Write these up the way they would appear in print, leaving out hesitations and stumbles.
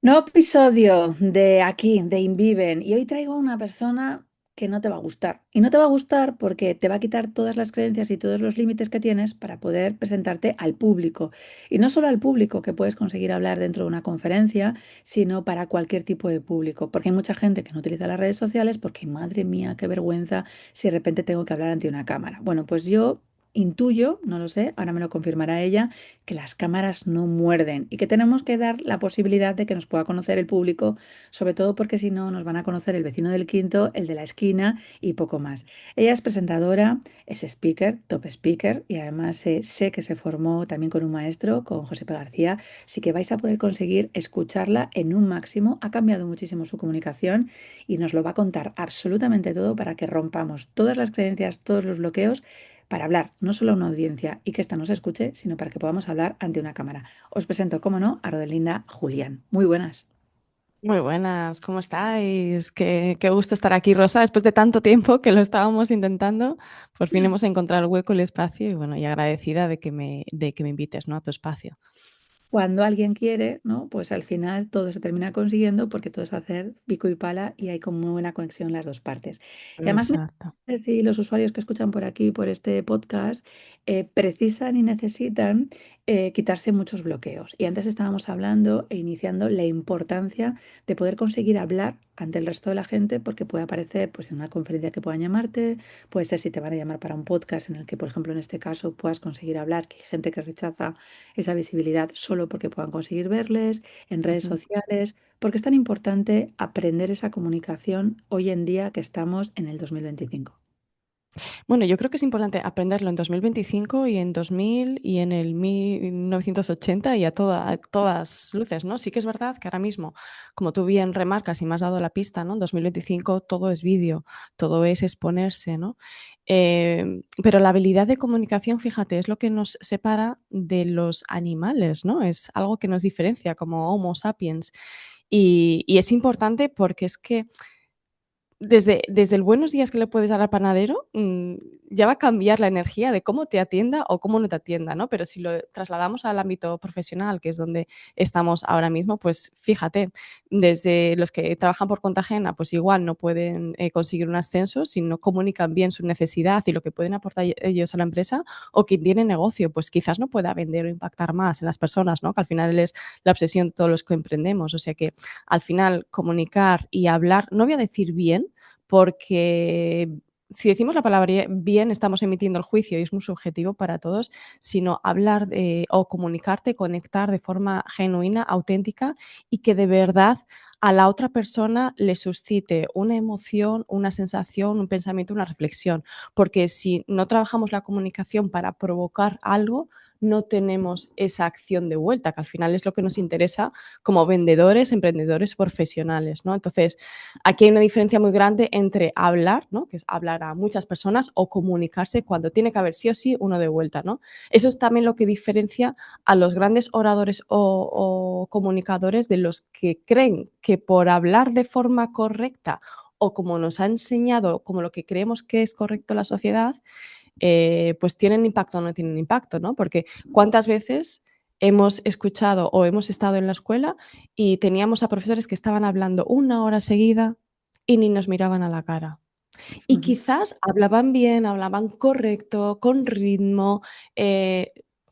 Nuevo episodio de aquí, de Inviven. Y hoy traigo a una persona que no te va a gustar. Y no te va a gustar porque te va a quitar todas las creencias y todos los límites que tienes para poder presentarte al público. Y no solo al público que puedes conseguir hablar dentro de una conferencia, sino para cualquier tipo de público. Porque hay mucha gente que no utiliza las redes sociales porque, madre mía, qué vergüenza si de repente tengo que hablar ante una cámara. Bueno, pues yo intuyo, no lo sé, ahora me lo confirmará ella, que las cámaras no muerden y que tenemos que dar la posibilidad de que nos pueda conocer el público, sobre todo porque si no nos van a conocer el vecino del quinto, el de la esquina y poco más. Ella es presentadora, es speaker, top speaker y además sé que se formó también con un maestro, con José P. García, así que vais a poder conseguir escucharla en un máximo. Ha cambiado muchísimo su comunicación y nos lo va a contar absolutamente todo para que rompamos todas las creencias, todos los bloqueos para hablar no solo a una audiencia y que ésta nos escuche, sino para que podamos hablar ante una cámara. Os presento, como no, a Rodelinda Julián. Muy buenas. Muy buenas, ¿cómo estáis? Qué gusto estar aquí, Rosa. Después de tanto tiempo que lo estábamos intentando, por fin hemos encontrado el hueco, el espacio y bueno, y agradecida de que me invites, ¿no? A tu espacio. Cuando alguien quiere, ¿no? Pues al final todo se termina consiguiendo porque todo es hacer pico y pala y hay como muy buena conexión las dos partes. Y además me Exacto. ver si los usuarios que escuchan por aquí, por este podcast, precisan y necesitan quitarse muchos bloqueos. Y antes estábamos hablando e iniciando la importancia de poder conseguir hablar ante el resto de la gente porque puede aparecer pues, en una conferencia que puedan llamarte, puede ser si te van a llamar para un podcast en el que, por ejemplo, en este caso puedas conseguir hablar, que hay gente que rechaza esa visibilidad solo porque puedan conseguir verles en redes Ujú. sociales, porque es tan importante aprender esa comunicación hoy en día que estamos en el 2025. Bueno, yo creo que es importante aprenderlo en 2025 y en 2000 y en el 1980 y a todas luces, ¿no? Sí que es verdad que ahora mismo, como tú bien remarcas y me has dado la pista, ¿no? En 2025 todo es vídeo, todo es exponerse, ¿no? Pero la habilidad de comunicación, fíjate, es lo que nos separa de los animales, ¿no? Es algo que nos diferencia como Homo sapiens. Y es importante porque es que desde el buenos días que le puedes dar al panadero, ya va a cambiar la energía de cómo te atienda o cómo no te atienda, ¿no? Pero si lo trasladamos al ámbito profesional, que es donde estamos ahora mismo, pues fíjate, desde los que trabajan por cuenta ajena, pues igual no pueden conseguir un ascenso si no comunican bien su necesidad y lo que pueden aportar ellos a la empresa, o quien tiene negocio, pues quizás no pueda vender o impactar más en las personas, ¿no? Que al final es la obsesión de todos los que emprendemos. O sea que al final comunicar y hablar, no voy a decir bien, porque si decimos la palabra bien estamos emitiendo el juicio y es muy subjetivo para todos, sino hablar o comunicarte, conectar de forma genuina, auténtica y que de verdad a la otra persona le suscite una emoción, una sensación, un pensamiento, una reflexión. Porque si no trabajamos la comunicación para provocar algo, no tenemos esa acción de vuelta, que al final es lo que nos interesa como vendedores, emprendedores profesionales, ¿no? Entonces, aquí hay una diferencia muy grande entre hablar, ¿no? Que es hablar a muchas personas, o comunicarse cuando tiene que haber sí o sí uno de vuelta, ¿no? Eso es también lo que diferencia a los grandes oradores o comunicadores de los que creen que por hablar de forma correcta o como nos ha enseñado, como lo que creemos que es correcto la sociedad, pues tienen impacto o no tienen impacto, ¿no? Porque cuántas veces hemos escuchado o hemos estado en la escuela y teníamos a profesores que estaban hablando una hora seguida y ni nos miraban a la cara. Y Ujú. quizás hablaban bien, hablaban correcto, con ritmo,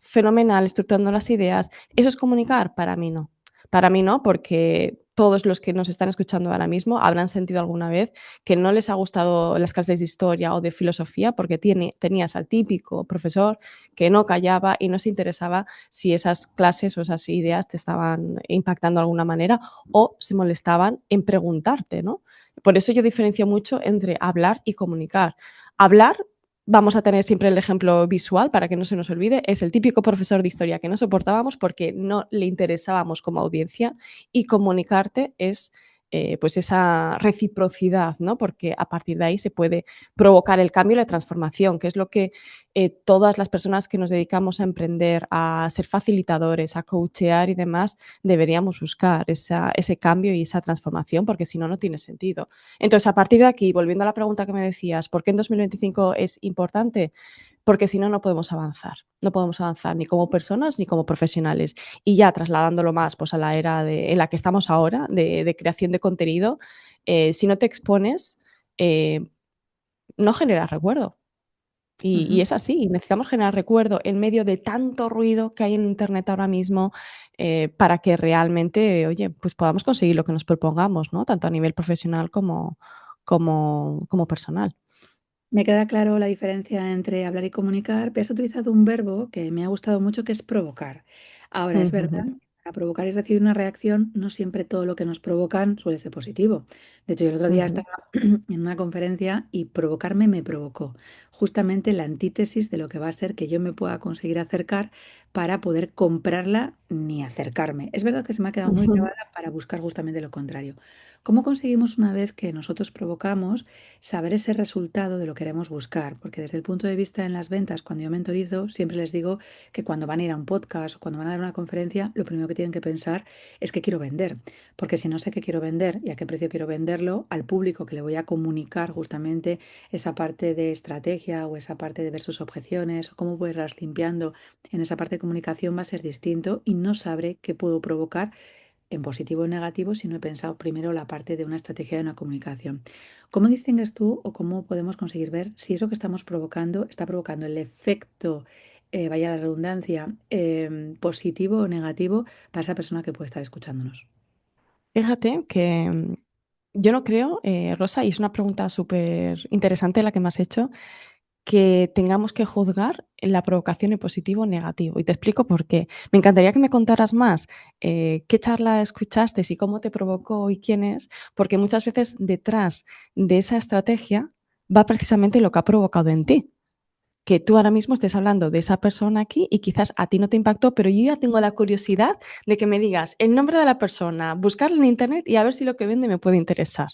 fenomenal, estructurando las ideas. ¿Eso es comunicar? Para mí no. Para mí no, porque todos los que nos están escuchando ahora mismo habrán sentido alguna vez que no les ha gustado las clases de historia o de filosofía porque tenías al típico profesor que no callaba y no se interesaba si esas clases o esas ideas te estaban impactando de alguna manera, o se molestaban en preguntarte, ¿no? Por eso yo diferencio mucho entre hablar y comunicar. Hablar, vamos a tener siempre el ejemplo visual para que no se nos olvide, es el típico profesor de historia que no soportábamos porque no le interesábamos como audiencia, y comunicarte es pues esa reciprocidad, ¿no? Porque a partir de ahí se puede provocar el cambio y la transformación, que es lo que todas las personas que nos dedicamos a emprender, a ser facilitadores, a coachear y demás, deberíamos buscar ese cambio y esa transformación, porque si no, no tiene sentido. Entonces, a partir de aquí, volviendo a la pregunta que me decías, ¿por qué en 2025 es importante? porque si no, no podemos avanzar. No podemos avanzar ni como personas ni como profesionales. Y ya trasladándolo más pues, a la era en la que estamos ahora, de creación de contenido, si no te expones, no generas recuerdo. Y Ujú. es así, necesitamos generar recuerdo en medio de tanto ruido que hay en Internet ahora mismo, para que realmente, oye, pues podamos conseguir lo que nos propongamos, ¿no? Tanto a nivel profesional como personal. Me queda claro la diferencia entre hablar y comunicar, pero has utilizado un verbo que me ha gustado mucho, que es provocar. Ahora, es verdad, Ujujú, para provocar y recibir una reacción, no siempre todo lo que nos provocan suele ser positivo. De hecho, yo el otro día ujú. estaba en una conferencia y provocarme me provocó justamente la antítesis de lo que va a ser que yo me pueda conseguir acercar para poder comprarla ni acercarme. Es verdad que se me ha quedado muy Ujú. grabada para buscar justamente lo contrario. ¿Cómo conseguimos una vez que nosotros provocamos saber ese resultado de lo que queremos buscar? Porque desde el punto de vista en las ventas, cuando yo mentorizo, siempre les digo que cuando van a ir a un podcast o cuando van a dar una conferencia, lo primero que tienen que pensar es que quiero vender. Porque si no sé qué quiero vender y a qué precio quiero venderlo, al público que le voy a comunicar justamente esa parte de estrategia o esa parte de ver sus objeciones o cómo voy a irlas limpiando en esa parte de comunicación va a ser distinto y no sabré qué puedo provocar en positivo o negativo si no he pensado primero la parte de una estrategia de una comunicación. ¿Cómo distingues tú o cómo podemos conseguir ver si eso que estamos provocando está provocando el efecto, vaya la redundancia, positivo o negativo para esa persona que puede estar escuchándonos? Fíjate que, yo no creo, Rosa, y es una pregunta súper interesante la que me has hecho, que tengamos que juzgar la provocación en positivo o negativo. Y te explico por qué. Me encantaría que me contaras más, qué charla escuchaste y cómo te provocó y quién es, porque muchas veces detrás de esa estrategia va precisamente lo que ha provocado en ti. Que tú ahora mismo estés hablando de esa persona aquí y quizás a ti no te impactó, pero yo ya tengo la curiosidad de que me digas el nombre de la persona, buscarlo en internet y a ver si lo que vende me puede interesar.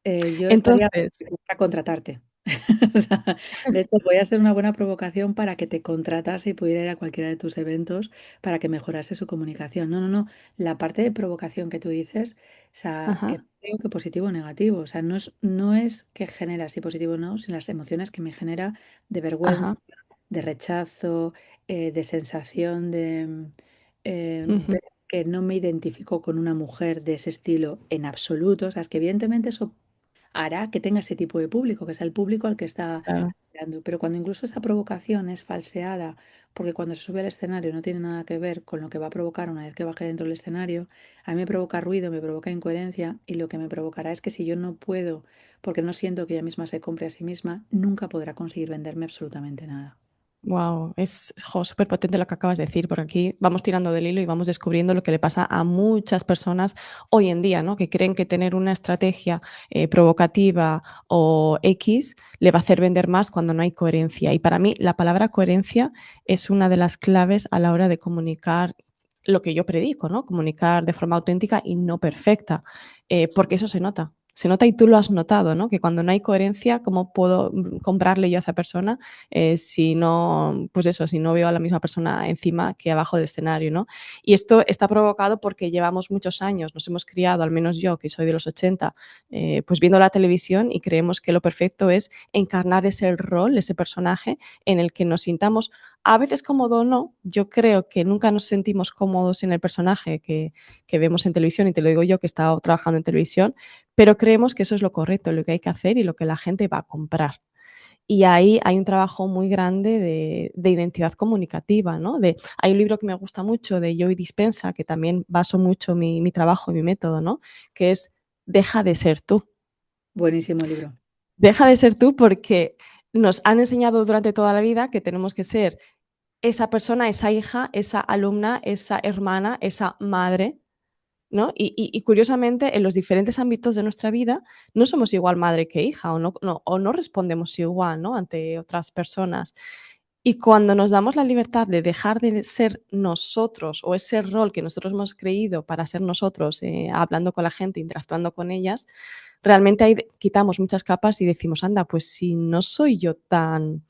Yo estaría Entonces, para contratarte. O sea, de hecho, voy a ser una buena provocación para que te contratase y pudiera ir a cualquiera de tus eventos para que mejorase su comunicación. No, no, no. La parte de provocación que tú dices, o sea, ajá, creo que positivo o negativo. O sea, no es que genera si positivo o no, sino las emociones que me genera de vergüenza, ajá, de rechazo, de sensación de ujú, ver que no me identifico con una mujer de ese estilo en absoluto. O sea, es que evidentemente eso hará que tenga ese tipo de público, que es el público al que está claro. mirando. Pero cuando incluso esa provocación es falseada, porque cuando se sube al escenario no tiene nada que ver con lo que va a provocar una vez que baje dentro del escenario, a mí me provoca ruido, me provoca incoherencia y lo que me provocará es que si yo no puedo, porque no siento que ella misma se compre a sí misma, nunca podrá conseguir venderme absolutamente nada. Wow, es súper potente lo que acabas de decir, porque aquí vamos tirando del hilo y vamos descubriendo lo que le pasa a muchas personas hoy en día, ¿no? Que creen que tener una estrategia provocativa o X le va a hacer vender más cuando no hay coherencia. Y para mí la palabra coherencia es una de las claves a la hora de comunicar lo que yo predico, ¿no? Comunicar de forma auténtica y no perfecta, porque eso se nota. Se nota y tú lo has notado, ¿no? Que cuando no hay coherencia, ¿cómo puedo comprarle yo a esa persona si no, pues eso, si no veo a la misma persona encima que abajo del escenario, ¿no? Y esto está provocado porque llevamos muchos años, nos hemos criado, al menos yo, que soy de los 80, pues viendo la televisión y creemos que lo perfecto es encarnar ese rol, ese personaje en el que nos sintamos a veces cómodo o no. Yo creo que nunca nos sentimos cómodos en el personaje que vemos en televisión, y te lo digo yo que he estado trabajando en televisión, pero creemos que eso es lo correcto, lo que hay que hacer y lo que la gente va a comprar. Y ahí hay un trabajo muy grande de identidad comunicativa, ¿no? Hay un libro que me gusta mucho de Joe Dispenza, que también baso mucho mi trabajo y mi método, ¿no? Que es deja de ser tú. Buenísimo libro. Deja de ser tú porque nos han enseñado durante toda la vida que tenemos que ser esa persona, esa hija, esa alumna, esa hermana, esa madre, ¿no? Y curiosamente, en los diferentes ámbitos de nuestra vida no somos igual madre que hija o no respondemos igual, ¿no? Ante otras personas. Y cuando nos damos la libertad de dejar de ser nosotros o ese rol que nosotros hemos creído para ser nosotros, hablando con la gente, interactuando con ellas, realmente ahí quitamos muchas capas y decimos, anda, pues si no soy yo tan.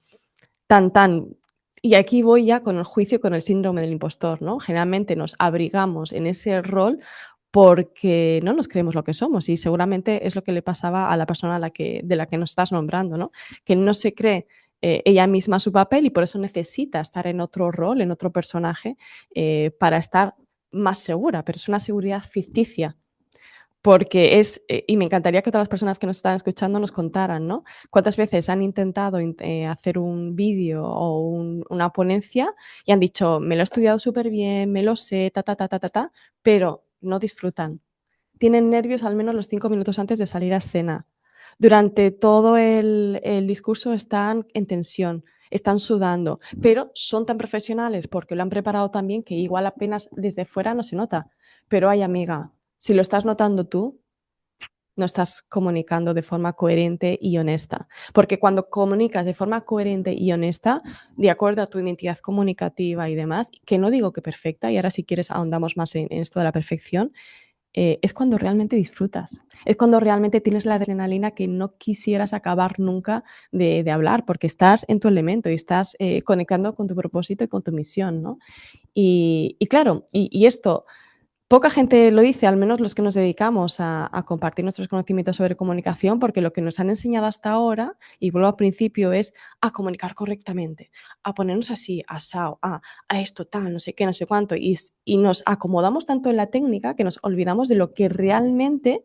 Y aquí voy ya con el juicio, con el síndrome del impostor, ¿no? Generalmente nos abrigamos en ese rol porque no nos creemos lo que somos, y seguramente es lo que le pasaba a la persona de la que nos estás nombrando, ¿no? Que no se cree ella misma su papel y por eso necesita estar en otro rol, en otro personaje, para estar más segura, pero es una seguridad ficticia. Porque es, y me encantaría que todas las personas que nos están escuchando nos contaran, ¿no? ¿Cuántas veces han intentado hacer un vídeo o una ponencia y han dicho, me lo he estudiado súper bien, me lo sé, ta, ta, ta, ta, ta, ta, pero no disfrutan? Tienen nervios al menos los 5 minutos antes de salir a escena. Durante todo el discurso están en tensión, están sudando, pero son tan profesionales porque lo han preparado tan bien que igual apenas desde fuera no se nota. Pero ay, amiga, si lo estás notando tú, no estás comunicando de forma coherente y honesta. Porque cuando comunicas de forma coherente y honesta, de acuerdo a tu identidad comunicativa y demás, que no digo que perfecta, y ahora si quieres ahondamos más en esto de la perfección, es cuando realmente disfrutas. Es cuando realmente tienes la adrenalina que no quisieras acabar nunca de hablar, porque estás en tu elemento y estás conectando con tu propósito y con tu misión, ¿no? Y claro, y esto poca gente lo dice, al menos los que nos dedicamos a compartir nuestros conocimientos sobre comunicación, porque lo que nos han enseñado hasta ahora, y vuelvo al principio, es a comunicar correctamente, a ponernos así, asao, a esto, tal, no sé qué, no sé cuánto, y nos acomodamos tanto en la técnica que nos olvidamos de lo que realmente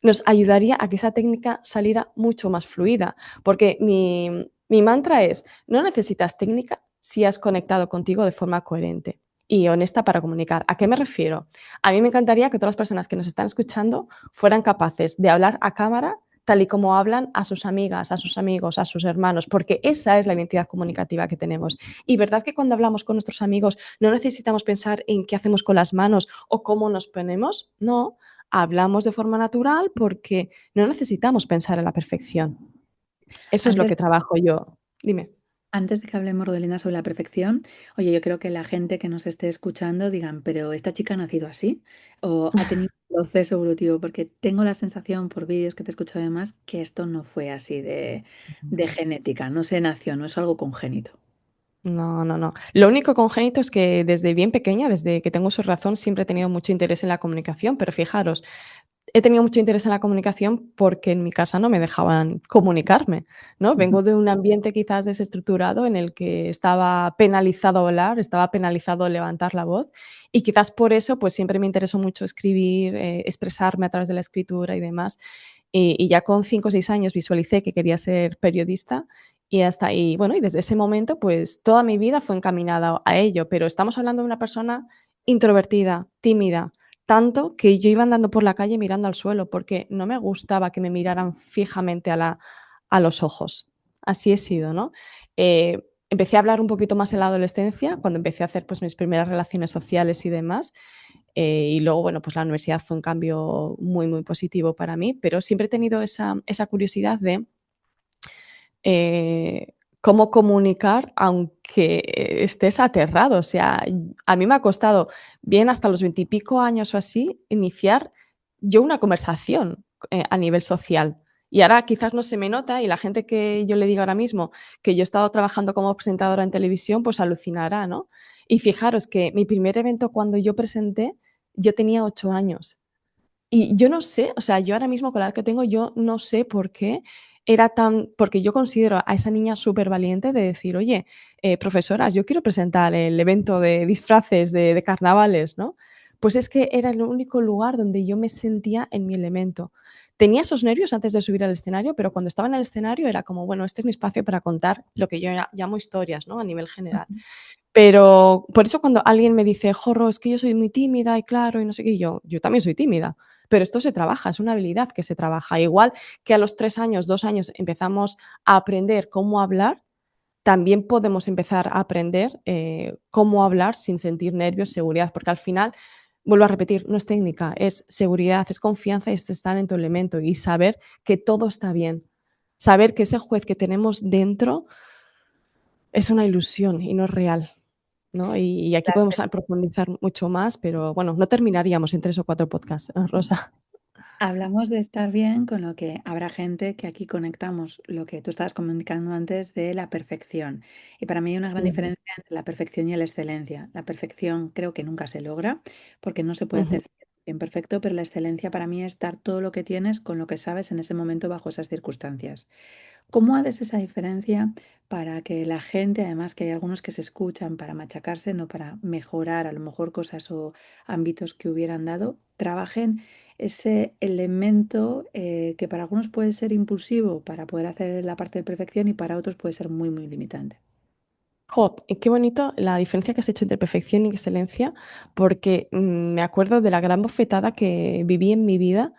nos ayudaría a que esa técnica saliera mucho más fluida. Porque mi mantra es, no necesitas técnica si has conectado contigo de forma coherente y honesta para comunicar. ¿A qué me refiero? A mí me encantaría que todas las personas que nos están escuchando fueran capaces de hablar a cámara tal y como hablan a sus amigas, a sus amigos, a sus hermanos, porque esa es la identidad comunicativa que tenemos. Y verdad que cuando hablamos con nuestros amigos no necesitamos pensar en qué hacemos con las manos o cómo nos ponemos, no, hablamos de forma natural porque no necesitamos pensar en la perfección. Eso es lo Antes que trabajo yo. Dime. Antes de que hablemos, Rodelina, sobre la perfección, oye, yo creo que la gente que nos esté escuchando digan, pero esta chica ha nacido así o ha tenido un proceso evolutivo, porque tengo la sensación por vídeos que te he escuchado además que esto no fue así de genética, no se nació, no es algo congénito. No, no, no. Lo único congénito es que desde bien pequeña, desde que tengo uso de razón, siempre he tenido mucho interés en la comunicación, pero fijaros, he tenido mucho interés en la comunicación porque en mi casa no me dejaban comunicarme, ¿no? Ujú. Vengo de un ambiente quizás desestructurado en el que estaba penalizado hablar, estaba penalizado levantar la voz y quizás por eso pues siempre me interesó mucho escribir, expresarme a través de la escritura y demás. Y ya con 5 o 6 años visualicé que quería ser periodista y hasta ahí, bueno, y desde ese momento pues toda mi vida fue encaminada a ello, pero estamos hablando de una persona introvertida, tímida, tanto que yo iba andando por la calle mirando al suelo, porque no me gustaba que me miraran fijamente a los ojos. Así he sido, ¿no? Empecé a hablar un poquito más en la adolescencia, cuando empecé a hacer pues, mis primeras relaciones sociales y demás. Y luego, bueno, pues la universidad fue un cambio muy, muy positivo para mí, pero siempre he tenido esa curiosidad de cómo comunicar aunque estés aterrado. O sea, a mí me ha costado, bien hasta los 20 y pico años o así, iniciar yo una conversación a nivel social. Y ahora quizás no se me nota y la gente que yo le diga ahora mismo que yo he estado trabajando como presentadora en televisión, pues alucinará, ¿no? Y fijaros que mi primer evento cuando yo presenté, yo tenía 8 años. Y yo no sé, o sea, yo ahora mismo con la edad que tengo, yo no sé por qué era tan, porque yo considero a esa niña súper valiente de decir, oye, profesoras, yo quiero presentar el evento de disfraces de carnavales, ¿no? Pues es que era el único lugar donde yo me sentía en mi elemento. Tenía esos nervios antes de subir al escenario, pero cuando estaba en el escenario era como, bueno, este es mi espacio para contar lo que yo llamo historias, ¿no? A nivel general. Pero por eso cuando alguien me dice: "Jorro, es que yo soy muy tímida y claro, y no sé qué", y yo también soy tímida, pero esto se trabaja, es una habilidad que se trabaja. Igual que a los 3 años, 2 años empezamos a aprender cómo hablar, también podemos empezar a aprender, cómo hablar sin sentir nervios, seguridad, porque al final, vuelvo a repetir, no es técnica, es seguridad, es confianza y es estar en tu elemento y saber que todo está bien. Saber que ese juez que tenemos dentro es una ilusión y no es real. ¿No? Y aquí podemos profundizar mucho más, pero bueno, no terminaríamos en 3 o 4 podcasts, Rosa. Hablamos de estar bien, con lo que habrá gente que aquí conectamos lo que tú estabas comunicando antes de la perfección. Y para mí hay una gran Ujú, diferencia entre la perfección y la excelencia. La perfección creo que nunca se logra porque no se puede ujú, hacer imperfecto, pero la excelencia para mí es dar todo lo que tienes con lo que sabes en ese momento bajo esas circunstancias. ¿Cómo haces esa diferencia para que la gente, además que hay algunos que se escuchan para machacarse, no para mejorar a lo mejor cosas o ámbitos que hubieran dado, trabajen ese elemento que para algunos puede ser impulsivo para poder hacer la parte de perfección y para otros puede ser muy, muy limitante? Jo, y qué bonito la diferencia que has hecho entre perfección y excelencia, porque, me acuerdo de la gran bofetada que viví en mi vida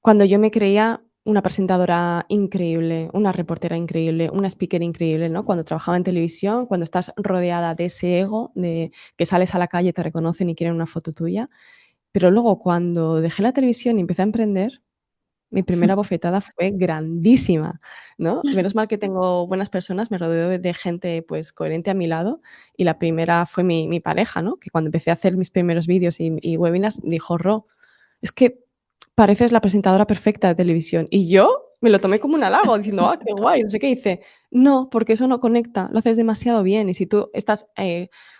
cuando yo me creía una presentadora increíble, una reportera increíble, una speaker increíble, ¿no? Cuando trabajaba en televisión, cuando estás rodeada de ese ego, de que sales a la calle, te reconocen y quieren una foto tuya. Pero luego, cuando dejé la televisión y empecé a emprender, mi primera bofetada fue grandísima, ¿no? Menos mal que tengo buenas personas, me rodeo de gente, pues, coherente a mi lado, y la primera fue mi pareja, ¿no? Que cuando empecé a hacer mis primeros vídeos y webinars, dijo: "Ro, es que pareces la presentadora perfecta de televisión". Y yo me lo tomé como un halago, diciendo: "Ah, qué guay", no sé qué. Dice: "No, porque eso no conecta, lo haces demasiado bien, y si tú estás,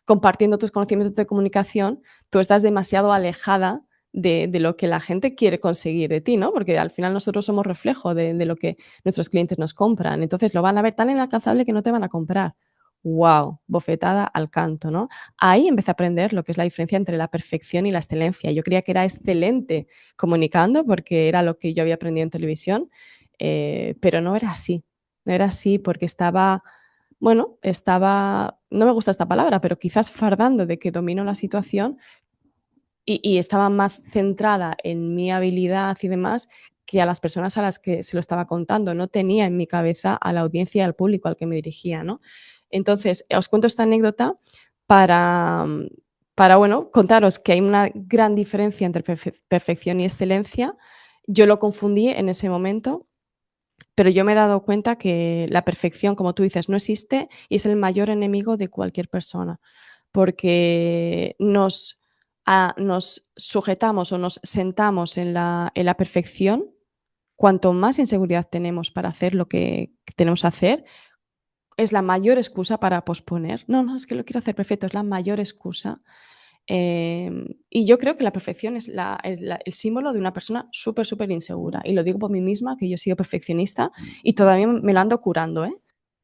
compartiendo tus conocimientos de comunicación, tú estás demasiado alejada de lo que la gente quiere conseguir de ti", ¿no? Porque al final nosotros somos reflejo de lo que nuestros clientes nos compran. Entonces, lo van a ver tan inalcanzable que no te van a comprar. Guau, bofetada al canto, ¿no? Ahí empecé a aprender lo que es la diferencia entre la perfección y la excelencia. Yo creía que era excelente comunicando, porque era lo que yo había aprendido en televisión, pero no era así. No era así porque estaba, bueno, estaba, no me gusta esta palabra, pero quizás fardando de que domino la situación y estaba más centrada en mi habilidad y demás que a las personas a las que se lo estaba contando. No tenía en mi cabeza a la audiencia y al público al que me dirigía, ¿no? Entonces, os cuento esta anécdota para, para, bueno, contaros que hay una gran diferencia entre perfección y excelencia. Yo lo confundí en ese momento, pero yo me he dado cuenta que la perfección, como tú dices, no existe y es el mayor enemigo de cualquier persona, porque nos sujetamos o nos sentamos en la perfección. Cuanto más inseguridad tenemos para hacer lo que tenemos que hacer, es la mayor excusa para posponer. No, no, es que lo quiero hacer perfecto, es la mayor excusa. Y yo creo que la perfección es el símbolo de una persona súper, súper insegura. Y lo digo por mí misma, que yo he sido perfeccionista y todavía me lo ando curando, ¿eh?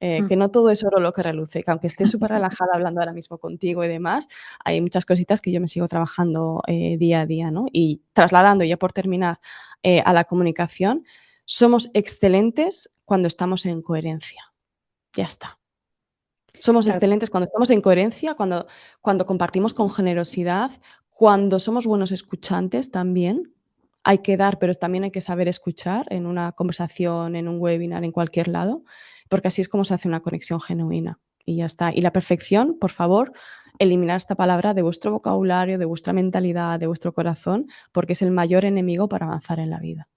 Mm. Que no todo es oro lo que reluce, que aunque esté súper relajada hablando ahora mismo contigo y demás, hay muchas cositas que yo me sigo trabajando día a día, ¿no? Y trasladando, ya por terminar, a la comunicación, somos excelentes cuando estamos en coherencia. Ya está. Somos Claro. excelentes cuando estamos en coherencia, cuando compartimos con generosidad, cuando somos buenos escuchantes también. Hay que dar, pero también hay que saber escuchar en una conversación, en un webinar, en cualquier lado, porque así es como se hace una conexión genuina y ya está. Y la perfección, por favor, eliminar esta palabra de vuestro vocabulario, de vuestra mentalidad, de vuestro corazón, porque es el mayor enemigo para avanzar en la vida.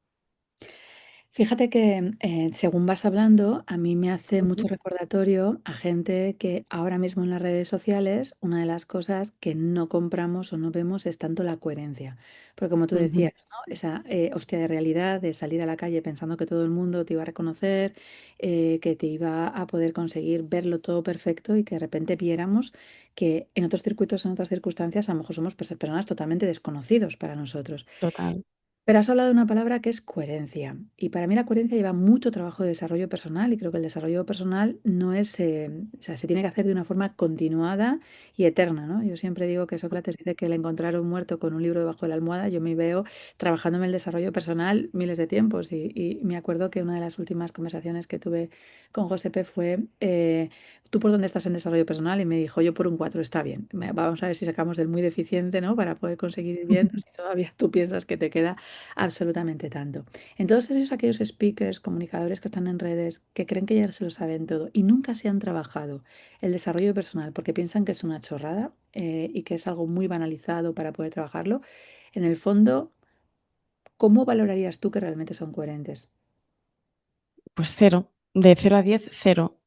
Fíjate que según vas hablando, a mí me hace Ujú, mucho recordatorio a gente que ahora mismo en las redes sociales, una de las cosas que no compramos o no vemos es tanto la coherencia. Porque como tú ujú, decías, ¿no? Esa hostia de realidad de salir a la calle pensando que todo el mundo te iba a reconocer, que te iba a poder conseguir verlo todo perfecto y que de repente viéramos que en otros circuitos, en otras circunstancias, a lo mejor somos personas totalmente desconocidos para nosotros. total. Pero has hablado de una palabra que es coherencia. Y para mí la coherencia lleva mucho trabajo de desarrollo personal y creo que el desarrollo personal no es, o sea, se tiene que hacer de una forma continuada y eterna, ¿no? Yo siempre digo que Sócrates dice que le encontraron muerto con un libro debajo de la almohada. Yo me veo trabajando en el desarrollo personal miles de tiempos y me acuerdo que una de las últimas conversaciones que tuve con Josepe fue, ¿tú por dónde estás en desarrollo personal? Y me dijo, yo por un 4 está bien. Vamos a ver si sacamos del muy deficiente, ¿no? Para poder conseguir ir bien, si todavía tú piensas que te queda absolutamente tanto. Entonces, aquellos speakers, comunicadores que están en redes, que creen que ya se lo saben todo y nunca se han trabajado el desarrollo personal porque piensan que es una chorrada y que es algo muy banalizado para poder trabajarlo, en el fondo, ¿cómo valorarías tú que realmente son coherentes? Pues cero, de 0 a 10, cero.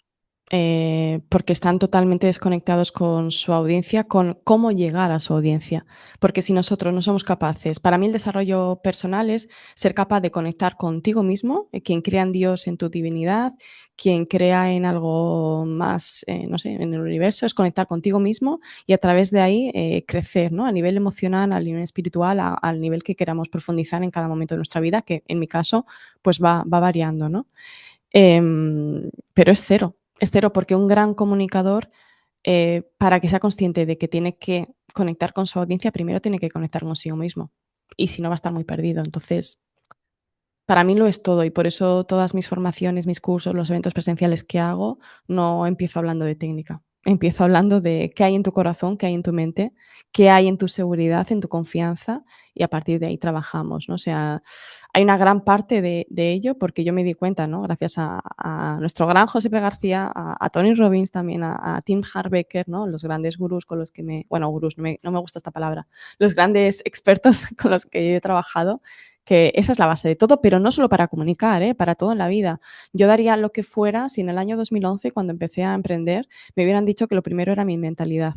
porque están totalmente desconectados con su audiencia, con cómo llegar a su audiencia. Porque si nosotros no somos capaces, para mí el desarrollo personal es ser capaz de conectar contigo mismo, quien crea en Dios, en tu divinidad, quien crea en algo más, no sé, en el universo, es conectar contigo mismo y a través de ahí crecer, ¿no? A nivel emocional, a nivel espiritual, al nivel que queramos profundizar en cada momento de nuestra vida, que en mi caso, pues va variando, ¿no? Pero es cero porque un gran comunicador, para que sea consciente de que tiene que conectar con su audiencia, primero tiene que conectar consigo mismo. Y si no, va a estar muy perdido. Entonces, para mí lo es todo y por eso todas mis formaciones, mis cursos, los eventos presenciales que hago, no empiezo hablando de técnica. Empiezo hablando de qué hay en tu corazón, qué hay en tu mente, qué hay en tu seguridad, en tu confianza y a partir de ahí trabajamos, ¿no? O sea, hay una gran parte de ello porque yo me di cuenta, ¿no? Gracias a nuestro gran José P. García, a Tony Robbins también, a Tim Harbecker, ¿no? Los grandes gurús con los que bueno, gurús, no me gusta esta palabra, los grandes expertos con los que yo he trabajado, que esa es la base de todo, pero no solo para comunicar, para todo en la vida. Yo daría lo que fuera si en el año 2011, cuando empecé a emprender, me hubieran dicho que lo primero era mi mentalidad,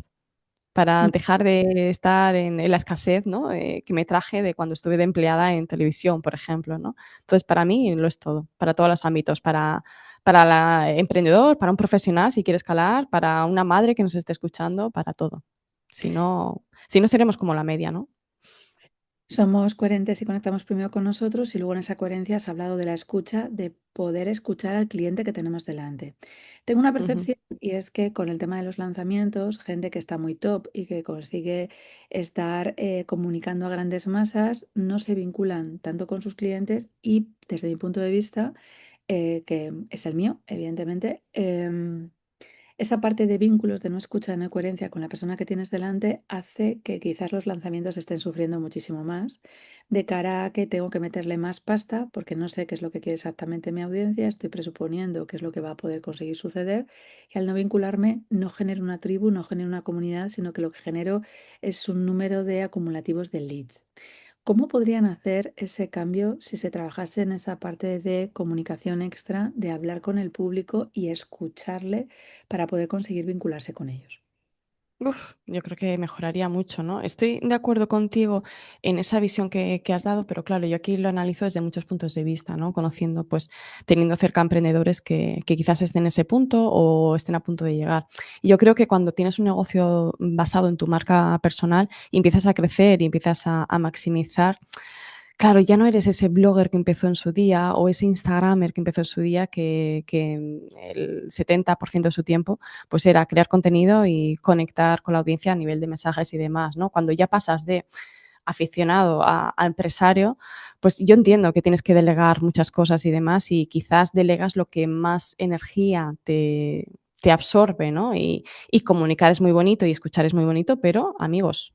para Mm. dejar de estar en la escasez, ¿no? Que me traje de cuando estuve de empleada en televisión, por ejemplo, ¿no? Entonces, para mí lo es todo, para todos los ámbitos, para el emprendedor, para un profesional si quiere escalar, para una madre que nos esté escuchando, para todo. Si no seremos como la media, ¿no? Somos coherentes y conectamos primero con nosotros y luego en esa coherencia has hablado de la escucha, de poder escuchar al cliente que tenemos delante. Tengo una Ujú. percepción y es que con el tema de los lanzamientos, gente que está muy top y que consigue estar comunicando a grandes masas, no se vinculan tanto con sus clientes y desde mi punto de vista, que es el mío, evidentemente, esa parte de vínculos, de no escucha, de no coherencia con la persona que tienes delante, hace que quizás los lanzamientos estén sufriendo muchísimo más, de cara a que tengo que meterle más pasta, porque no sé qué es lo que quiere exactamente mi audiencia, estoy presuponiendo qué es lo que va a poder conseguir suceder, y al no vincularme, no genero una tribu, no genero una comunidad, sino que lo que genero es un número de acumulativos de leads. ¿Cómo podrían hacer ese cambio si se trabajase en esa parte de comunicación extra, de hablar con el público y escucharle para poder conseguir vincularse con ellos? Yo creo que mejoraría mucho, ¿no? Estoy de acuerdo contigo en esa visión que has dado, pero claro, yo aquí lo analizo desde muchos puntos de vista, ¿no? Conociendo, pues, teniendo cerca emprendedores que quizás estén en ese punto o estén a punto de llegar. Y yo creo que cuando tienes un negocio basado en tu marca personal y empiezas a crecer y empiezas a maximizar. Claro, ya no eres ese blogger que empezó en su día o ese instagramer que empezó en su día que el 70% de su tiempo, pues era crear contenido y conectar con la audiencia a nivel de mensajes y demás, ¿no? Cuando ya pasas de aficionado a empresario, pues yo entiendo que tienes que delegar muchas cosas y demás y quizás delegas lo que más energía te absorbe, ¿no? Y comunicar es muy bonito y escuchar es muy bonito, pero amigos,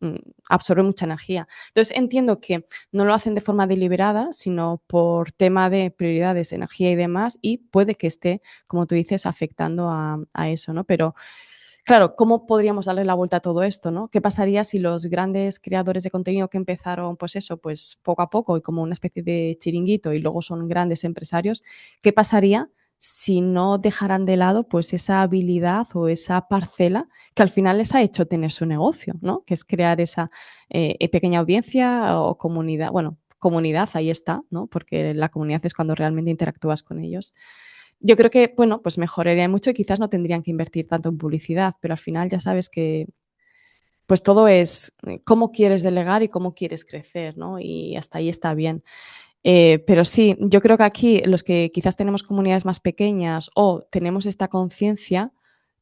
absorbe mucha energía. Entonces entiendo que no lo hacen de forma deliberada, sino por tema de prioridades, energía y demás, y puede que esté, como tú dices, afectando a eso, ¿no? Pero claro, ¿cómo podríamos darle la vuelta a todo esto, no? ¿Qué pasaría si los grandes creadores de contenido que empezaron, pues eso, pues poco a poco y como una especie de chiringuito y luego son grandes empresarios, qué pasaría si no dejaran de lado pues esa habilidad o esa parcela que al final les ha hecho tener su negocio, ¿no? Que es crear esa pequeña audiencia o comunidad, bueno, comunidad, ahí está, ¿no? Porque la comunidad es cuando realmente interactúas con ellos. Yo creo que, bueno, pues mejoraría mucho y quizás no tendrían que invertir tanto en publicidad, pero al final ya sabes que pues todo es cómo quieres delegar y cómo quieres crecer, ¿no? Y hasta ahí está bien. Pero sí, yo creo que aquí los que quizás tenemos comunidades más pequeñas o tenemos esta conciencia,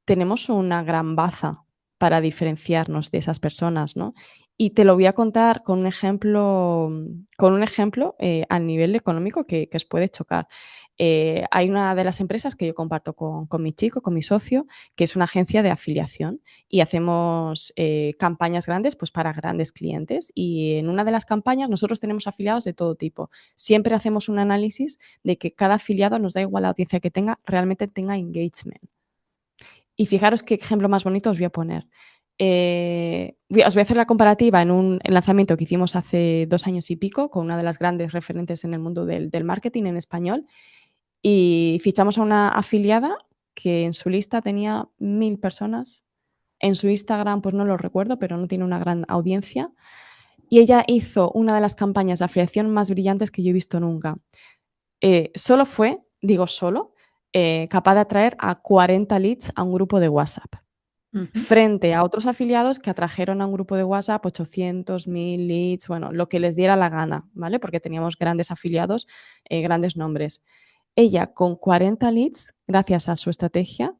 tenemos una gran baza para diferenciarnos de esas personas, ¿no? Y te lo voy a contar con un ejemplo a nivel económico que os puede chocar. Hay una de las empresas que yo comparto con mi chico, con mi socio, que es una agencia de afiliación y hacemos campañas grandes pues para grandes clientes y en una de las campañas nosotros tenemos afiliados de todo tipo. Siempre hacemos un análisis de que cada afiliado, nos da igual la audiencia que tenga, realmente tenga engagement. Y fijaros qué ejemplo más bonito os voy a poner. Os voy a hacer la comparativa en un lanzamiento que hicimos hace 2 años y pico con una de las grandes referentes en el mundo del marketing en español y fichamos a una afiliada que en su lista tenía 1000 personas. En su Instagram, pues no lo recuerdo, pero no tiene una gran audiencia. Y ella hizo una de las campañas de afiliación más brillantes que yo he visto nunca. Solo fue, digo solo, capaz de atraer a 40 leads a un grupo de WhatsApp, Ujú, frente a otros afiliados que atrajeron a un grupo de WhatsApp 800, 1000 leads, bueno, lo que les diera la gana, ¿vale? Porque teníamos grandes afiliados, grandes nombres. Ella con 40 leads, gracias a su estrategia,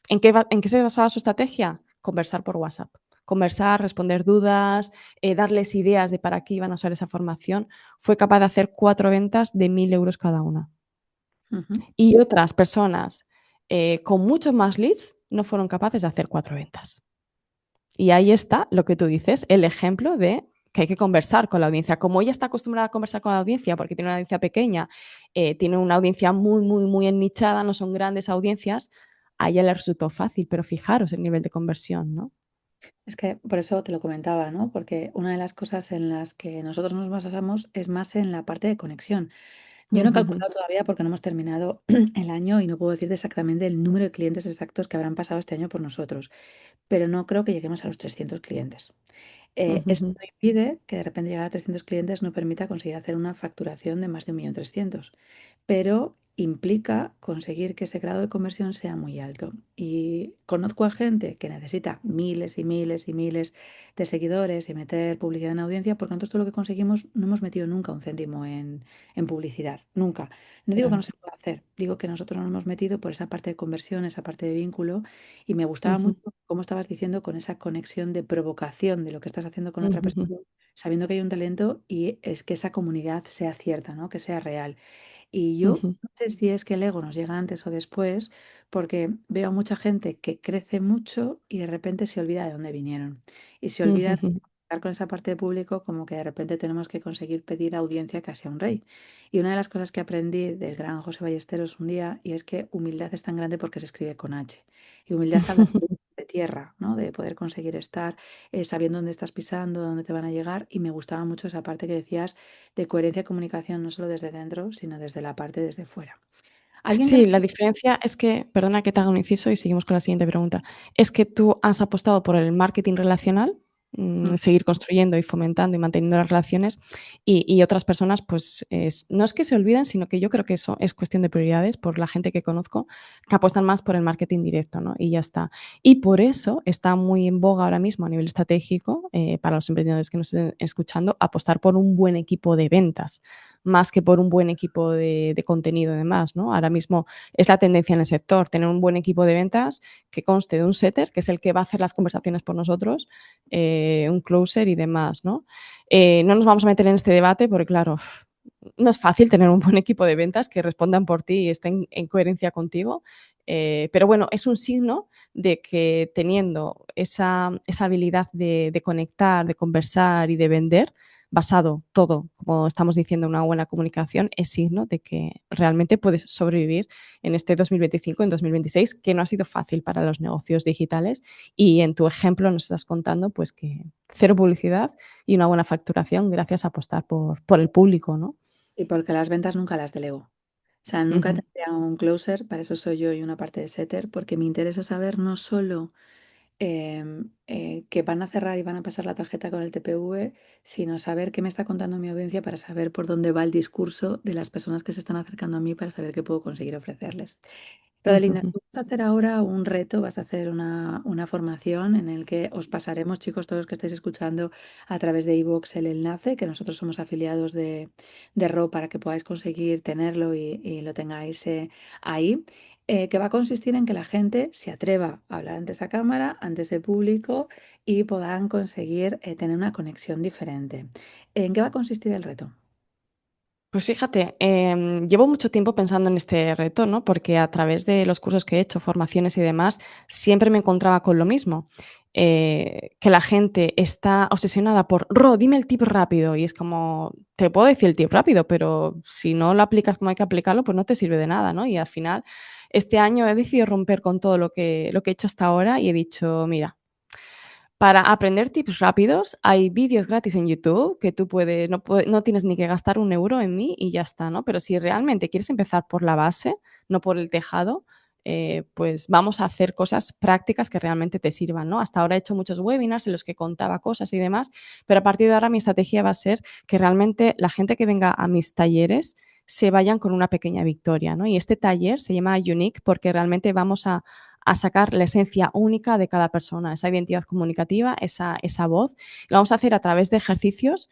¿en qué se basaba su estrategia? Conversar por WhatsApp. Conversar, responder dudas, darles ideas de para qué iban a usar esa formación. Fue capaz de hacer 4 ventas de 1000 euros cada una. ujú. Y otras personas con muchos más leads no fueron capaces de hacer 4 ventas. Y ahí está lo que tú dices, el ejemplo de que hay que conversar con la audiencia. Como ella está acostumbrada a conversar con la audiencia porque tiene una audiencia pequeña, tiene una audiencia muy, muy, muy ennichada, no son grandes audiencias, a ella le resultó fácil, pero fijaros el nivel de conversión, ¿no? Es que por eso te lo comentaba, ¿no? Porque una de las cosas en las que nosotros nos basamos es más en la parte de conexión. Yo no he Ujujú, calculado todavía porque no hemos terminado el año y no puedo decirte exactamente el número de clientes exactos que habrán pasado este año por nosotros, pero no creo que lleguemos a los 300 clientes. Esto ujujú, no impide que de repente llegar a 300 clientes no permita conseguir hacer una facturación de más de 1.300.000, pero implica conseguir que ese grado de conversión sea muy alto. Y conozco a gente que necesita miles y miles y miles de seguidores y meter publicidad en audiencia, porque nosotros todo lo que conseguimos no hemos metido nunca un céntimo en publicidad, nunca. No digo que no claro. se pueda hacer, digo que nosotros no nos hemos metido por esa parte de conversión, esa parte de vínculo, y me gustaba Ujú, mucho, como estabas diciendo, con esa conexión de provocación de lo que estás haciendo con otra ujujú, persona, sabiendo que hay un talento y es que esa comunidad sea cierta, ¿no? Que sea real. Y yo ujú, no sé si es que el ego nos llega antes o después, porque veo a mucha gente que crece mucho y de repente se olvida de dónde vinieron. Y se olvida de ujujú. conectar con esa parte de público, como que de repente tenemos que conseguir pedir audiencia casi a un rey. Y una de las cosas que aprendí del gran José Ballesteros un día, y es que humildad es tan grande porque se escribe con H. Y humildad habla de tierra, ¿no? De poder conseguir estar sabiendo dónde estás pisando, dónde te van a llegar. Y me gustaba mucho esa parte que decías de coherencia y comunicación, no solo desde dentro, sino desde la parte desde fuera. Alguien que no... Sí, la diferencia es que, perdona que te haga un inciso y seguimos con la siguiente pregunta, es que tú has apostado por el marketing relacional, Mm, seguir construyendo y fomentando y manteniendo las relaciones y otras personas, pues no es que se olviden, sino que yo creo que eso es cuestión de prioridades por la gente que conozco, que apuestan más por el marketing directo, ¿no? Y ya está. Y por eso está muy en boga ahora mismo a nivel estratégico, para los emprendedores que nos estén escuchando, apostar por un buen equipo de ventas más que por un buen equipo de contenido y demás, ¿no? Ahora mismo es la tendencia en el sector, tener un buen equipo de ventas que conste de un setter, que es el que va a hacer las conversaciones por nosotros, un closer y demás, ¿no? No nos vamos a meter en este debate porque, claro, no es fácil tener un buen equipo de ventas que respondan por ti y estén en coherencia contigo, pero bueno, es un signo de que teniendo esa habilidad de conectar, de conversar y de vender, basado todo, como estamos diciendo, en una buena comunicación, es signo de que realmente puedes sobrevivir en este 2025, en 2026, que no ha sido fácil para los negocios digitales. Y en tu ejemplo nos estás contando pues que cero publicidad y una buena facturación gracias a apostar por el público, ¿no? y porque las ventas nunca las delego. O sea, nunca Ujú, tendría un closer, para eso soy yo y una parte de setter, porque me interesa saber no solo que van a cerrar y van a pasar la tarjeta con el TPV, sino saber qué me está contando mi audiencia para saber por dónde va el discurso de las personas que se están acercando a mí para saber qué puedo conseguir ofrecerles. Rodelinda, ujú. tú vas a hacer ahora un reto, vas a hacer una formación en el que os pasaremos, chicos, todos los que estáis escuchando a través de iVoox el enlace, que nosotros somos afiliados de RO para que podáis conseguir tenerlo y lo tengáis ahí, que va a consistir en que la gente se atreva a hablar ante esa cámara, ante ese público y puedan conseguir tener una conexión diferente. ¿En qué va a consistir el reto? Pues fíjate, llevo mucho tiempo pensando en este reto, ¿no? Porque a través de los cursos que he hecho, formaciones y demás, siempre me encontraba con lo mismo. Que la gente está obsesionada por, Ro, dime el tip rápido. Y es como, te puedo decir el tip rápido, pero si no lo aplicas como hay que aplicarlo, pues no te sirve de nada, ¿no? Y al final, este año he decidido romper con todo lo que he hecho hasta ahora y he dicho, mira, para aprender tips rápidos hay vídeos gratis en YouTube que tú puedes, no tienes ni que gastar un euro en mí y ya está, ¿no? Pero si realmente quieres empezar por la base, no por el tejado, pues vamos a hacer cosas prácticas que realmente te sirvan, ¿no? Hasta ahora he hecho muchos webinars en los que contaba cosas y demás, pero a partir de ahora mi estrategia va a ser que realmente la gente que venga a mis talleres se vayan con una pequeña victoria, ¿no? Y este taller se llama Unique porque realmente vamos a sacar la esencia única de cada persona, esa identidad comunicativa, esa voz. Lo vamos a hacer a través de ejercicios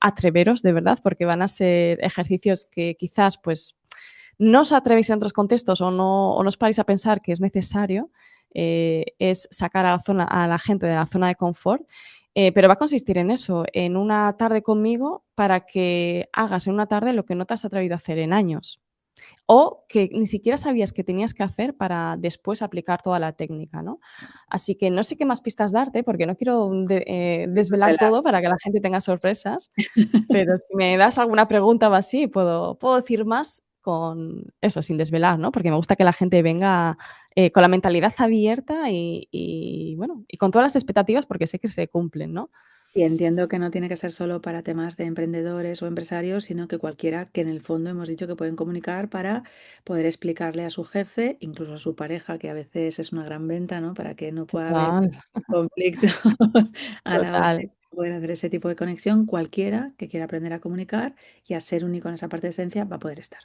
atreveros, de verdad, porque van a ser ejercicios que quizás pues no os atrevéis en otros contextos o no os paráis a pensar que es necesario, es sacar a la gente de la zona de confort, pero va a consistir en eso, en una tarde conmigo para que hagas en una tarde lo que no te has atrevido a hacer en años o que ni siquiera sabías que tenías que hacer para después aplicar toda la técnica, ¿no? Así que no sé qué más pistas darte porque no quiero desvelar Velar. todo para que la gente tenga sorpresas, pero si me das alguna pregunta o así, puedo decir más con eso, sin desvelar, ¿no? Porque me gusta que la gente venga con la mentalidad abierta bueno, y con todas las expectativas porque sé que se cumplen, ¿no? Y entiendo que no tiene que ser solo para temas de emprendedores o empresarios, sino que cualquiera que en el fondo hemos dicho que pueden comunicar para poder explicarle a su jefe, incluso a su pareja, que a veces es una gran venta, ¿no? Para que no pueda haber Total, conflictos a la hora total. de poder hacer ese tipo de conexión. Cualquiera que quiera aprender a comunicar y a ser único en esa parte de esencia va a poder estar.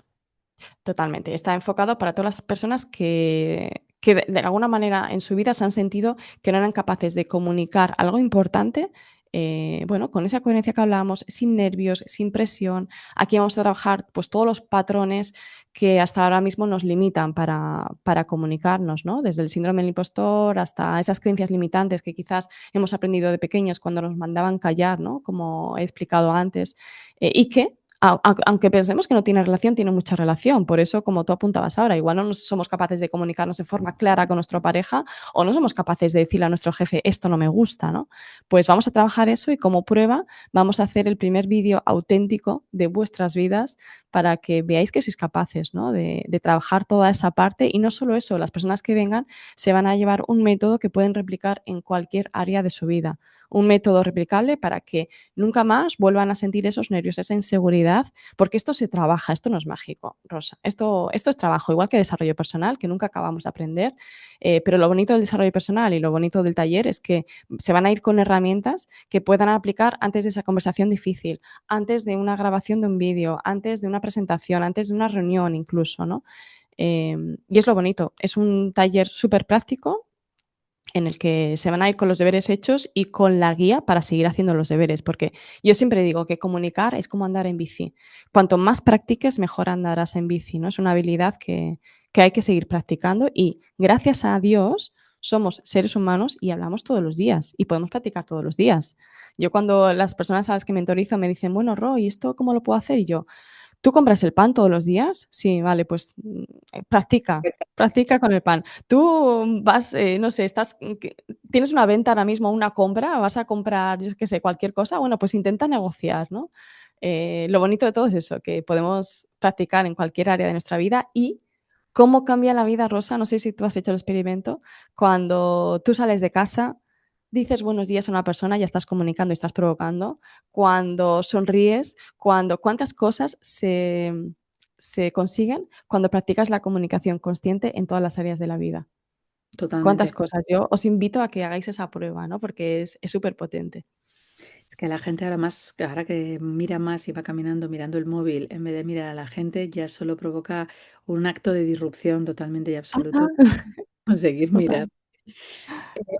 Totalmente. Está enfocado para todas las personas que de alguna manera en su vida se han sentido que no eran capaces de comunicar algo importante, bueno, con esa coherencia que hablábamos, sin nervios, sin presión. Aquí vamos a trabajar pues todos los patrones que hasta ahora mismo nos limitan para comunicarnos, ¿no? Desde el síndrome del impostor hasta esas creencias limitantes que quizás hemos aprendido de pequeños cuando nos mandaban callar, ¿no? Como he explicado antes, y que aunque pensemos que no tiene relación, tiene mucha relación. Por eso, como tú apuntabas ahora, igual no somos capaces de comunicarnos de forma clara con nuestra pareja o no somos capaces de decirle a nuestro jefe, esto no me gusta, ¿no? Pues vamos a trabajar eso y como prueba vamos a hacer el primer vídeo auténtico de vuestras vidas para que veáis que sois capaces, ¿no? De trabajar toda esa parte y no solo eso, las personas que vengan se van a llevar un método que pueden replicar en cualquier área de su vida. Un método replicable para que nunca más vuelvan a sentir esos nervios, esa inseguridad, porque esto se trabaja, esto no es mágico, Rosa. Esto es trabajo, igual que desarrollo personal, que nunca acabamos de aprender, pero lo bonito del desarrollo personal y lo bonito del taller es que se van a ir con herramientas que puedan aplicar antes de esa conversación difícil, antes de una grabación de un vídeo, antes de una presentación, antes de una reunión incluso, ¿no? Y es lo bonito, es un taller súper práctico en el que se van a ir con los deberes hechos y con la guía para seguir haciendo los deberes, porque yo siempre digo que comunicar es como andar en bici. Cuanto más practiques, mejor andarás en bici, ¿no? Es una habilidad que hay que seguir practicando y gracias a Dios somos seres humanos y hablamos todos los días y podemos practicar todos los días. Yo cuando las personas a las que mentorizo me dicen, bueno, Roy, ¿esto cómo lo puedo hacer? Y yo, ¿tú compras el pan todos los días? Sí, vale, pues practica con el pan. Tú vas, no sé, tienes una venta ahora mismo, una compra, vas a comprar, yo qué sé, cualquier cosa, bueno, pues intenta negociar, ¿no? Lo bonito de todo es eso, que podemos practicar en cualquier área de nuestra vida y cómo cambia la vida, Rosa, no sé si tú has hecho el experimento, cuando tú sales de casa, dices buenos días a una persona, ya estás comunicando y estás provocando, cuando sonríes, cuántas cosas se consiguen cuando practicas la comunicación consciente en todas las áreas de la vida. Cuántas Totalmente. cosas. Yo os invito a que hagáis esa prueba, ¿no? Porque es superpotente. Es que la gente ahora más, ahora que mira más y va caminando mirando el móvil en vez de mirar a la gente, ya solo provoca un acto de disrupción totalmente y absoluto Total, conseguir mirar. total,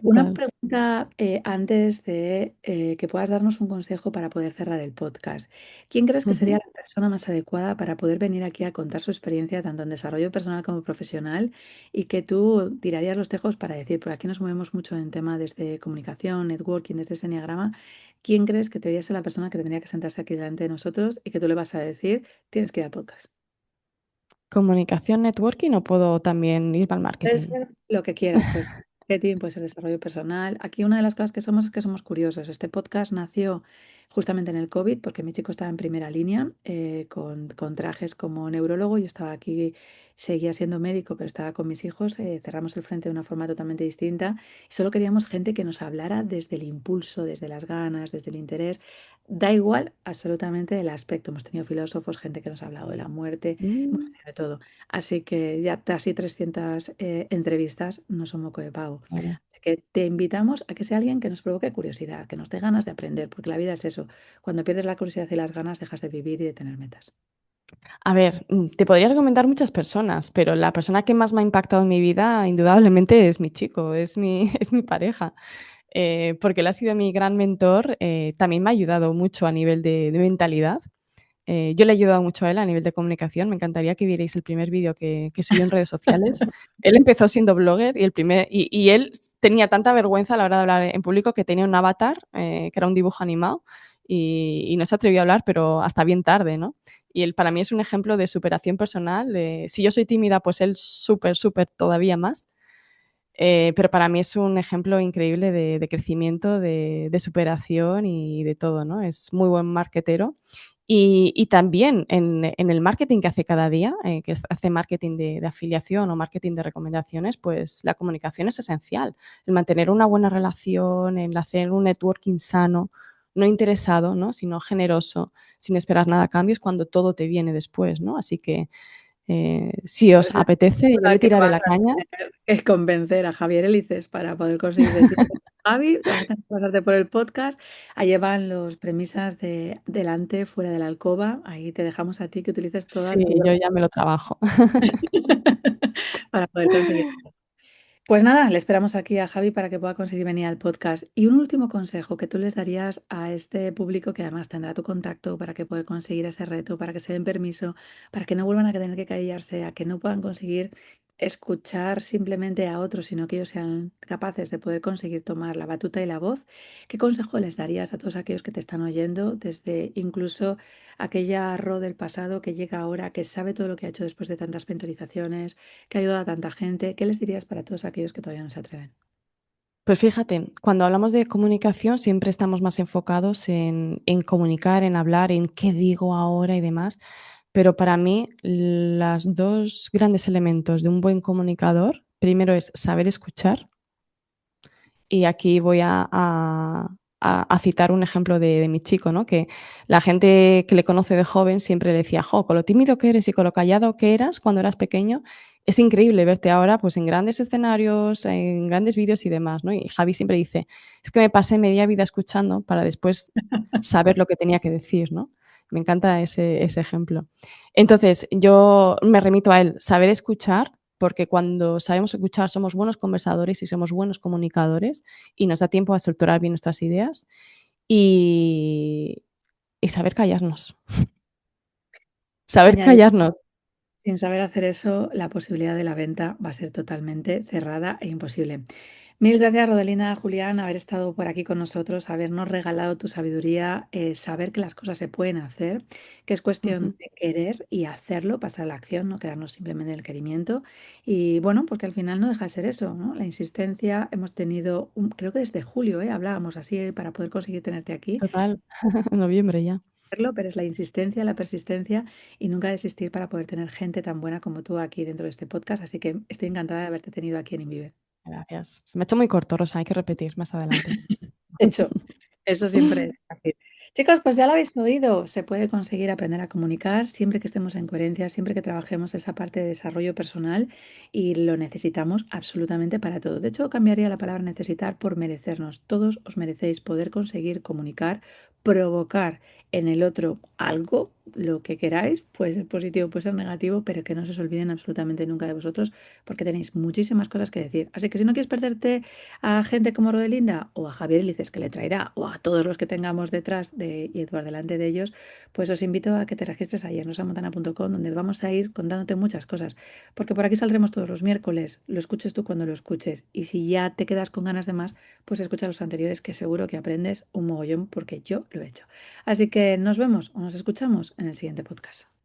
Una total. pregunta antes de que puedas darnos un consejo para poder cerrar el podcast. ¿Quién crees que sería Ujú. la persona más adecuada para poder venir aquí a contar su experiencia tanto en desarrollo personal como profesional y que tú tirarías los tejos para decir, por aquí nos movemos mucho en tema desde comunicación, networking, desde ese enneagrama? ¿Quién crees que debería ser la persona que tendría que sentarse aquí delante de nosotros y que tú le vas a decir, tienes que ir al podcast? Comunicación, networking o puedo también ir para el Puede marketing. ser lo que quieras, pues marketing, puede ser desarrollo personal. Aquí una de las cosas que somos es que somos curiosos. Este podcast nació justamente en el COVID, porque mi chico estaba en primera línea con trajes como neurólogo. Yo estaba aquí, seguía siendo médico, pero estaba con mis hijos. Cerramos el frente de una forma totalmente distinta y solo queríamos gente que nos hablara desde el impulso, desde las ganas, desde el interés. Da igual absolutamente el aspecto. Hemos tenido filósofos, gente que nos ha hablado de la muerte, hemos Mm, tenido de todo. Así que ya casi 300 entrevistas no son moco de pavo. claro. Así que te invitamos a que sea alguien que nos provoque curiosidad, que nos dé ganas de aprender, porque la vida es eso. Cuando pierdes la curiosidad y las ganas, dejas de vivir y de tener metas. A ver, te podría recomendar muchas personas, pero la persona que más me ha impactado en mi vida, indudablemente, es mi chico, es mi es mi pareja. Porque él ha sido mi gran mentor, también me ha ayudado mucho a nivel de mentalidad. Yo le he ayudado mucho a él a nivel de comunicación. Me encantaría que vierais el primer vídeo que subió en redes sociales. Él empezó siendo blogger y él tenía tanta vergüenza a la hora de hablar en público que tenía un avatar, que era un dibujo animado, y no se atrevió a hablar, pero hasta bien tarde, ¿no? Y él para mí es un ejemplo de superación personal. Si yo soy tímida, pues él súper, súper todavía más. Pero para mí es un ejemplo increíble de crecimiento, de superación y de todo, ¿no? Es muy buen marketero. Y también en el marketing que hace cada día, que hace marketing de afiliación o marketing de recomendaciones, pues la comunicación es esencial. El mantener una buena relación, el hacer un networking sano, no interesado, ¿no? Sino generoso, sin esperar nada a cambio, es cuando todo te viene después, ¿no? Así que si os Pues la apetece, yo persona le que tiraré vas la a caña. tener que convencer a Javier Elices para poder conseguir decir, Javi, vas a tener que pasarte por el podcast. Ahí van los premisas de delante, fuera de la alcoba. Ahí te dejamos a ti que utilices toda Sí, tu yo ya me lo trabajo. para poder conseguir. Pues nada, le esperamos aquí a Javi para que pueda conseguir venir al podcast. Y un último consejo que tú les darías a este público que además tendrá tu contacto para que puedan conseguir ese reto, para que se den permiso, para que no vuelvan a tener que callarse, a que no puedan conseguir escuchar simplemente a otros, sino que ellos sean capaces de poder conseguir tomar la batuta y la voz. ¿Qué consejo les darías a todos aquellos que te están oyendo, desde incluso aquella Ro del pasado que llega ahora, que sabe todo lo que ha hecho después de tantas mentorizaciones, que ha ayudado a tanta gente? ¿Qué les dirías para todos aquellos que todavía no se atreven? Pues fíjate, cuando hablamos de comunicación siempre estamos más enfocados en comunicar, en hablar, en qué digo ahora y demás, pero para mí los 2 grandes elementos de un buen comunicador, primero es saber escuchar. Y aquí voy a citar un ejemplo de mi chico, ¿no? Que la gente que le conoce de joven siempre le decía: "Jo, con lo tímido que eres y con lo callado que eras cuando eras pequeño, es increíble verte ahora, pues, en grandes escenarios, en grandes vídeos y demás", ¿no? Y Javi siempre dice: "Es que me pasé media vida escuchando para después saber lo que tenía que decir", ¿no? Me encanta ese ejemplo. Entonces, yo me remito a él, saber escuchar, porque cuando sabemos escuchar somos buenos conversadores y somos buenos comunicadores y nos da tiempo a estructurar bien nuestras ideas y y saber callarnos, saber Añadir, callarnos. sin saber hacer eso, la posibilidad de la venta va a ser totalmente cerrada e imposible. Mil gracias, Rodelina, Julián, haber estado por aquí con nosotros, habernos regalado tu sabiduría, saber que las cosas se pueden hacer, que es cuestión Ujú, de querer y hacerlo, pasar a la acción, no quedarnos simplemente en el querimiento. Y bueno, porque al final no deja de ser eso, ¿no? La insistencia, hemos tenido, creo que desde julio, hablábamos así para poder conseguir tenerte aquí, total, noviembre ya. hacerlo, pero es la insistencia, la persistencia y nunca desistir para poder tener gente tan buena como tú aquí dentro de este podcast. Así que estoy encantada de haberte tenido aquí en Invive. Gracias. Se me ha hecho muy corto, Rosa, hay que repetir más adelante. Hecho. Eso siempre es fácil. Chicos, pues ya lo habéis oído. Se puede conseguir aprender a comunicar siempre que estemos en coherencia, siempre que trabajemos esa parte de desarrollo personal y lo necesitamos absolutamente para todo. De hecho, cambiaría la palabra necesitar por merecernos. Todos os merecéis poder conseguir comunicar, provocar en el otro algo, lo que queráis, puede ser positivo, puede ser negativo, pero que no se os olviden absolutamente nunca de vosotros porque tenéis muchísimas cosas que decir. Así que si no quieres perderte a gente como Rodelinda o a Javier Elices que le traerá o a todos los que tengamos detrás de y por delante de ellos, pues os invito a que te registres ahí en rosamontana.com donde vamos a ir contándote muchas cosas, porque por aquí saldremos todos los miércoles, lo escuches tú cuando lo escuches y si ya te quedas con ganas de más, pues escucha los anteriores que seguro que aprendes un mogollón porque yo lo he hecho. Así que nos vemos o nos escuchamos en el siguiente podcast.